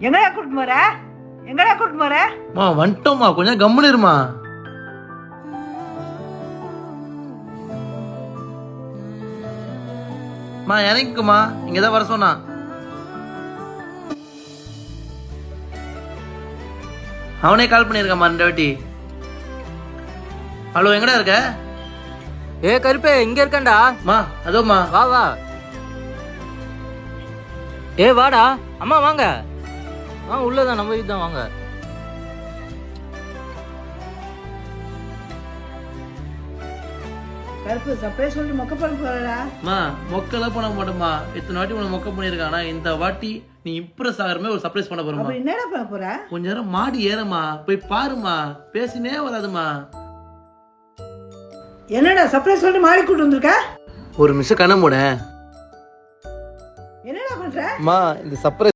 எங்கடா கூட்டிட்டு போற? எங்கடா கூட்டிட்டு போற? மா வந்துட்டோம்மா, கொஞ்சம் கம்முன்னு இருமா. மா இறங்கிக்குமா, இங்கதான் வர சொன்னா. அவனே கால் பண்ணியிருக்காம்மா 2 வாட்டி. ஹலோ, எங்கடா இருக்க? ஏ கருப்பே, இங்க இருக்கேன்டா. மா அதோம்மா. வா வா. ஏ வாடா. அம்மா வாங்க. உள்ளதான் நம்ம வீட்டு தான், வாங்க. கருப்பு சர்ப்ரைஸ் சொல்லிட்டு மொக்க பண்ண போறடா. மா மொக்கெல்லாம் பண்ண மாட்டோமா, இத்தனை வாட்டி உனக்கு மொக்க பண்ணியிருக்கான். ஆனா இந்த வாட்டி நீ இம்ப்ரெஸ் ஆகிற மாதிரி ஒரு சர்ப்ரைஸ் பண்ண போறமா. அப்ப என்னடா பண்ண போற? கொஞ்ச நேரம் மாடி ஏறமா, போய் பாருமா, பேசினே வராதுமா. என்னடா சர்ப்ரைஸ் சொல்லிட்டு மாடி கூட்டு வந்திருக்க? ஒரு மிஷம் கண்ண மூட. என்னடா பண்ற? மா இந்த சர்ப்ரைஸ்